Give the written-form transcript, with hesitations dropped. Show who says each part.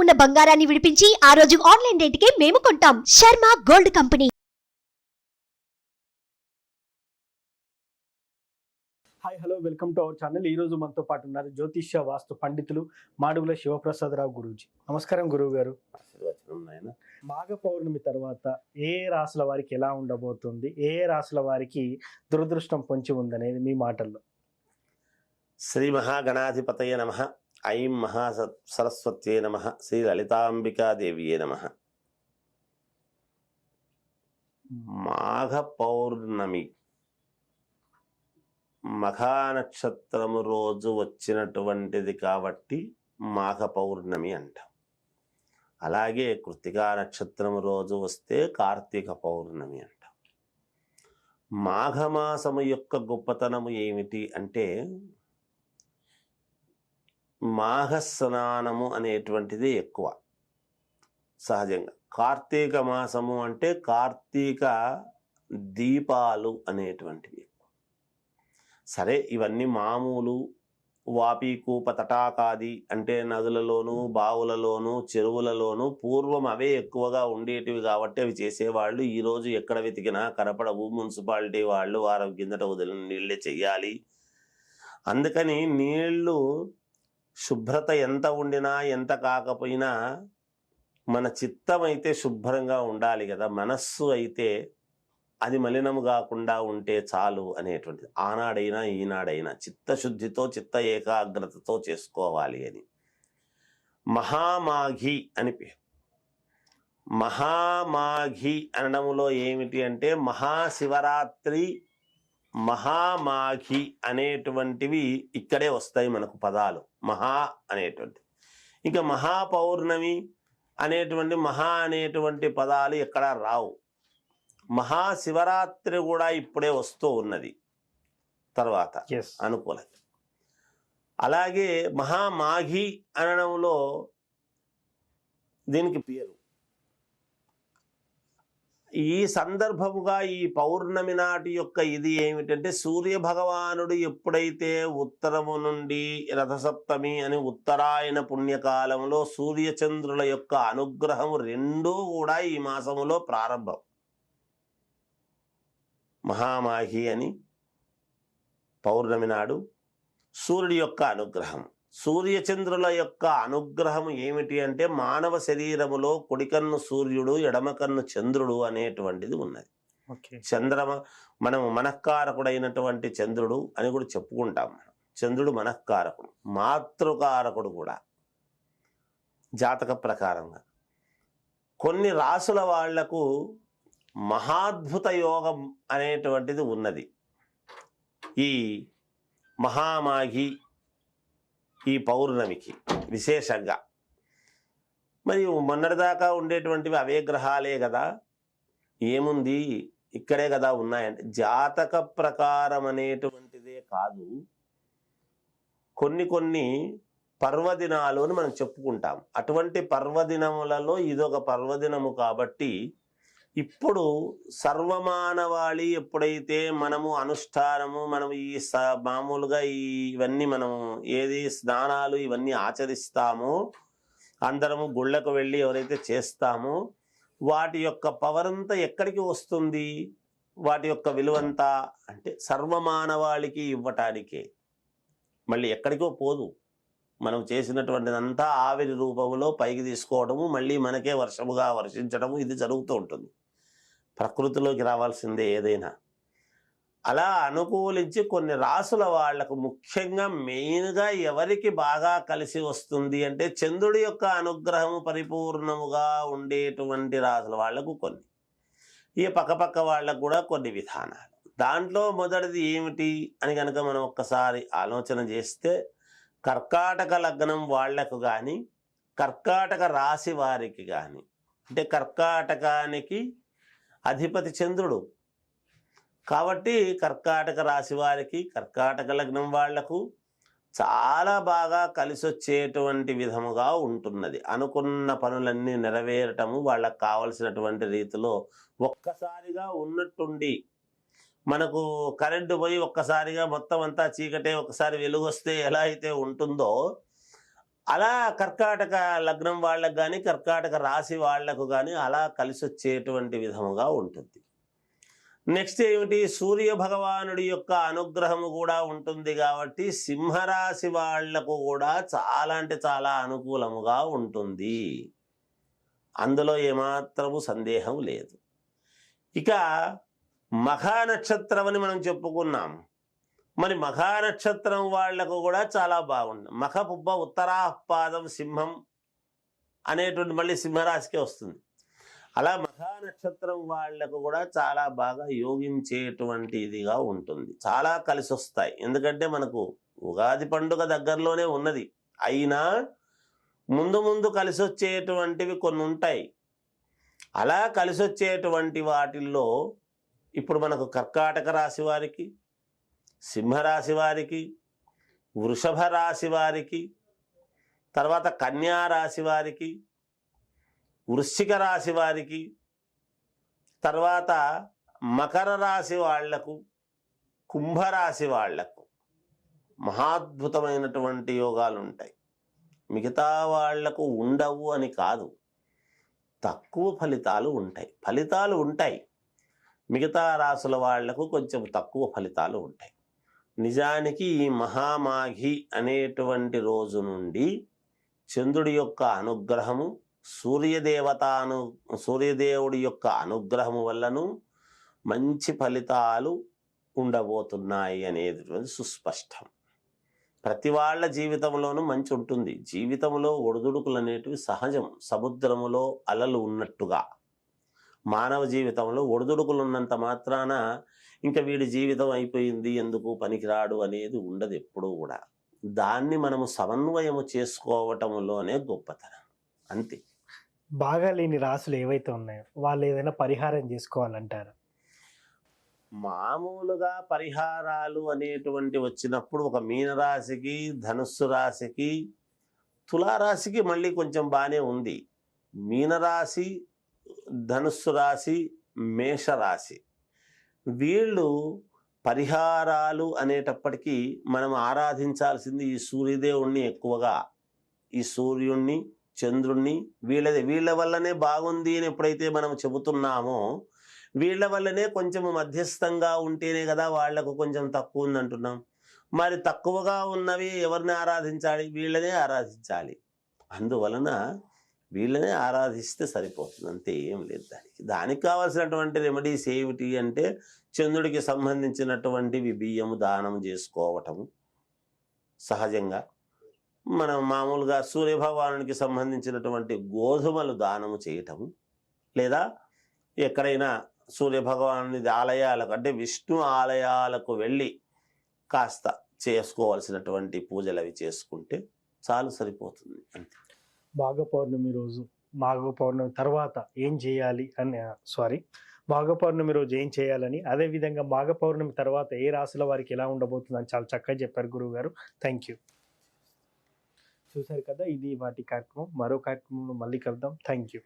Speaker 1: ఉన్న బంగారాన్ని విడిపించి ఆ రోజు ఆన్లైన్ రేటుకే మేము కొంటాం. Sharma gold company.
Speaker 2: Hi hello welcome to our channel. ఈ రోజు మనతో పాటు ఉన్నారు జ్యోతిష్య వాస్తు పండితులు మాడుగుల శివప్రసాదరావు గురూజీ. నమస్కారం గురువు గారు. మాఘ పౌర్ణమి తర్వాత ఏ రాశుల వారికి ఎలా ఉండబోతుంది, ఏ రాశుల వారికి దురదృష్టం పొంచి ఉందనేది మీ మాటల్లో.
Speaker 3: శ్రీ మహాగణాధిపతయ నమః. ఐం మహాసరస్వత్యే నమః. శ్రీ లలితాంబికాదేవియే నమః. మాఘ పౌర్ణమి మఘా నక్షత్రము రోజు వచ్చినటువంటిది కాబట్టి మాఘ పౌర్ణమి అంటాం. అలాగే కృత్తికా నక్షత్రము రోజు వస్తే కార్తీక పౌర్ణమి అంటాం. మాఘమాసము యొక్క గొప్పతనము ఏమిటి అంటే మాఘ స్నానము అనేటువంటిది ఎక్కువ సహజంగా. కార్తీక మాసము అంటే కార్తీక దీపాలు అనేటువంటివి. సరే, ఇవన్నీ మామూలు. వాపీకూప తటాకాది అంటే నదులలోనూ బావులలోనూ చెరువులలోనూ పూర్వం అవే ఎక్కువగా ఉండేటివి కాబట్టి అవి చేసేవాళ్ళు. ఈరోజు ఎక్కడ వెతికినా కనపడవు. మున్సిపాలిటీ వాళ్ళు వారం కిందట వదిలిన నీళ్ళే చెయ్యాలి. అందుకని నీళ్లు శుభ్రత ఎంత ఉండినా ఎంత కాకపోయినా మన చిత్తం అయితే శుభ్రంగా ఉండాలి కదా. మనస్సు అయితే అది మలినము కాకుండా ఉంటే చాలు అనేటువంటిది. ఆనాడైనా ఈనాడైనా చిత్తశుద్ధితో చిత్త ఏకాగ్రతతో చేసుకోవాలి అని. మహామాఘి అని పేరు. మహామాఘి అనడంలో ఏమిటి అంటే మహాశివరాత్రి, మహామాఘి అనేటువంటివి ఇక్కడే వస్తాయి మనకు పదాలు. మహా అనేటువంటి, ఇంకా మహాపౌర్ణమి అనేటువంటి మహా అనేటువంటి పదాలు ఎక్కడా రావు. మహాశివరాత్రి కూడా ఇప్పుడే వస్తూ ఉన్నది తర్వాత అనుకూలత. అలాగే మహామాఘి అనడంలో దీనికి పేరు. ఈ సందర్భముగా ఈ పౌర్ణమి నాటి యొక్క ఇది ఏమిటంటే సూర్య భగవానుడు ఎప్పుడైతే ఉత్తరము నుండి రథసప్తమి అని ఉత్తరాయణ పుణ్యకాలంలో సూర్యచంద్రుల యొక్క అనుగ్రహము రెండూ కూడా ఈ మాసములో ప్రారంభం. మహామాఘి అని పౌర్ణమి నాడు సూర్యుడి యొక్క అనుగ్రహం. సూర్యచంద్రుల యొక్క అనుగ్రహం ఏమిటి అంటే మానవ శరీరములో కుడికన్ను సూర్యుడు, ఎడమకన్ను చంద్రుడు అనేటువంటిది ఉన్నది. మనము మనఃకారకుడైనటువంటి చంద్రుడు అని కూడా చెప్పుకుంటాం. మనం చంద్రుడు మనఃకారకుడు, మాతృకారకుడు కూడా జాతక ప్రకారంగా. కొన్ని రాసుల వాళ్లకు మహాద్భుత యోగం అనేటువంటిది ఉన్నది. ఈ మహామాఘి ఈ పౌర్ణమికి విశేషంగా మరి మొన్నటిదాకా ఉండేటువంటివి అవే గ్రహాలే కదా, ఏముంది ఇక్కడే కదా ఉన్నాయంటే జాతక ప్రకారం అనేటువంటిదే కాదు. కొన్ని పర్వదినాలు అని మనం చెప్పుకుంటాం. అటువంటి పర్వదినములలో ఇదొక పర్వదినము కాబట్టి ఇప్పుడు సర్వమానవాళి ఎప్పుడైతే మనము అనుష్ఠానము మనం ఈ మామూలుగా ఇవన్నీ మనం ఏది స్నానాలు ఇవన్నీ ఆచరిస్తామో, అందరము గుళ్ళకు వెళ్ళి ఎవరైతే చేస్తామో వాటి యొక్క పవర్ అంతా ఎక్కడికి వస్తుంది, వాటి యొక్క విలువంతా అంటే సర్వమానవాళికి ఇవ్వటానికే. మళ్ళీ ఎక్కడికో పోదు. మనం చేసినటువంటిదంతా ఆవిరి రూపంలో పైకి తీసుకోవడము, మళ్ళీ మనకే వర్షముగా వర్షించడము ఇది జరుగుతూ ఉంటుంది. ప్రకృతిలోకి రావాల్సిందే ఏదైనా. అలా అనుకూలించి కొన్ని రాసుల వాళ్లకు ముఖ్యంగా మెయిన్గా ఎవరికి బాగా కలిసి వస్తుంది అంటే చంద్రుడి యొక్క అనుగ్రహము పరిపూర్ణముగా ఉండేటువంటి రాసుల వాళ్లకు కొన్ని, ఈ పక్కపక్క వాళ్ళకు కూడా కొన్ని విధానాలు. దాంట్లో మొదటిది ఏమిటి అని కనుక మనం ఒక్కసారి ఆలోచన చేస్తే కర్కాటక లగ్నం వాళ్లకు కానీ కర్కాటక రాశి వారికి కానీ, అంటే కర్కాటకానికి అధిపతి చంద్రుడు కాబట్టి కర్కాటక రాశి వారికి కర్కాటక లగ్నం వాళ్లకు చాలా బాగా కలిసి వచ్చేటువంటి విధముగా ఉంటున్నది. అనుకున్న పనులన్నీ నెరవేరటము, వాళ్ళకు కావలసినటువంటి రీతిలో ఒక్కసారిగా ఉన్నట్టుండి మనకు కరెంటు పోయి ఒక్కసారిగా మొత్తం అంతా చీకటే ఒకసారి వెలుగొస్తే ఎలా అయితే ఉంటుందో అలా కర్కాటక లగ్నం వాళ్ళకు కానీ కర్కాటక రాశి వాళ్లకు కానీ అలా కలిసి వచ్చేటువంటి విధముగా ఉంటుంది. నెక్స్ట్ ఏమిటి, సూర్య భగవానుడి యొక్క అనుగ్రహము కూడా ఉంటుంది కాబట్టి సింహరాశి వాళ్లకు కూడా చాలా అంటే చాలా అనుకూలముగా ఉంటుంది. అందులో ఏమాత్రము సందేహం లేదు. ఇక మఖా నక్షత్రం అని మనం చెప్పుకున్నాం. మరి మఖా నక్షత్రం వాళ్లకు కూడా చాలా బాగుంది. మఖ పుబ్బ ఉత్తరాపాదం సింహం అనేటువంటి మళ్ళీ సింహరాశికే వస్తుంది. అలా మఖా నక్షత్రం వాళ్లకు కూడా చాలా బాగా యోగించేటువంటి ఇదిగా ఉంటుంది. చాలా కలిసి వస్తాయి. ఎందుకంటే మనకు ఉగాది పండుగ దగ్గరలోనే ఉన్నది. అయినా ముందు ముందు కలిసి వచ్చేటువంటివి కొన్ని ఉంటాయి. అలా కలిసి వచ్చేటువంటి వాటిల్లో ఇప్పుడు మనకు కర్కాటక రాశి వారికి, సింహరాశి వారికి, వృషభ రాశి వారికి, తర్వాత కన్యా రాశి వారికి, వృశ్చిక రాశి వారికి, తర్వాత మకర రాశి వాళ్లకు, కుంభరాశి వాళ్లకు మహాద్భుతమైనటువంటి యోగాలు ఉంటాయి. మిగతా వాళ్లకు ఉండవు అని కాదు, తక్కువ ఫలితాలు ఉంటాయి. ఫలితాలు ఉంటాయి, మిగతా రాశుల వాళ్లకు కొంచెం తక్కువ ఫలితాలు ఉంటాయి. నిజానికి ఈ మహామాఘి అనేటువంటి రోజు నుండి చంద్రుడి యొక్క అనుగ్రహము, సూర్యదేవుడి యొక్క అనుగ్రహము వల్లను మంచి ఫలితాలు ఉండబోతున్నాయి అనేది సుస్పష్టం. ప్రతి వాళ్ళ జీవితంలోనూ మంచి ఉంటుంది. జీవితంలో ఒడిదుడుకులు అనేటివి సహజం. సముద్రములో అలలు ఉన్నట్టుగా మానవ జీవితంలో ఒడిదుడుకులు ఉన్నంత మాత్రాన ఇంకా వీడి జీవితం అయిపోయింది, ఎందుకు పనికిరాడు అనేది ఉండదు ఎప్పుడూ కూడా. దాన్ని మనము సమన్వయము చేసుకోవటంలోనే గొప్పతనం, అంతే.
Speaker 2: బాగా లేని రాసులు ఏవైతే ఉన్నాయో వాళ్ళు ఏదైనా పరిహారం చేసుకోవాలంటారా?
Speaker 3: మామూలుగా పరిహారాలు అనేటువంటి వచ్చినప్పుడు ఒక మీనరాశికి, ధనుస్సు రాశికి, తులారాశికి మళ్ళీ కొంచెం బాగానే ఉంది. మీనరాశి, ధనుస్సు రాశి, మేషరాశి వీళ్ళు పరిహారాలు అనేటప్పటికీ మనం ఆరాధించాల్సింది ఈ సూర్యదేవుణ్ణి ఎక్కువగా. ఈ సూర్యుణ్ణి, చంద్రుణ్ణి, వీళ్ళ వల్లనే బాగుంది అని ఎప్పుడైతే మనం చెబుతున్నామో వీళ్ళ వల్లనే కొంచెం మధ్యస్థంగా ఉంటేనే కదా వాళ్లకు కొంచెం తక్కువ ఉంది అంటున్నాం. మరి తక్కువగా ఉన్నవి ఎవరిని ఆరాధించాలి? వీళ్ళనే ఆరాధించాలి. అందువలన వీళ్ళనే ఆరాధిస్తే సరిపోతుంది, అంతే, ఏం లేదు. దానికి కావాల్సినటువంటి రెమెడీస్ ఏమిటి అంటే చంద్రుడికి సంబంధించినటువంటివి బియ్యము దానం చేసుకోవటము సహజంగా. మనం మామూలుగా సూర్యభగవానునికి సంబంధించినటువంటి గోధుమలు దానము చేయటము, లేదా ఎక్కడైనా సూర్యభగవాను ఆలయాలకు అంటే విష్ణు ఆలయాలకు వెళ్ళి కాస్త చేసుకోవాల్సినటువంటి పూజలు అవి చేసుకుంటే చాలు, సరిపోతుంది, అంతే.
Speaker 2: మాఘ పౌర్ణమి రోజు, మాఘ పౌర్ణమి తర్వాత ఏం చేయాలి అని మాఘ పౌర్ణమి రోజు ఏం చేయాలని, అదేవిధంగా మాఘ పౌర్ణమి తర్వాత ఏ రాశుల వారికి ఎలా ఉండబోతుందని చాలా చక్కగా చెప్పారు గురువు గారు. Thank you. చూశారు కదా, ఇది వాటి కార్యక్రమం. మరో కార్యక్రమంలో మళ్ళీ కలుద్దాం. Thank you.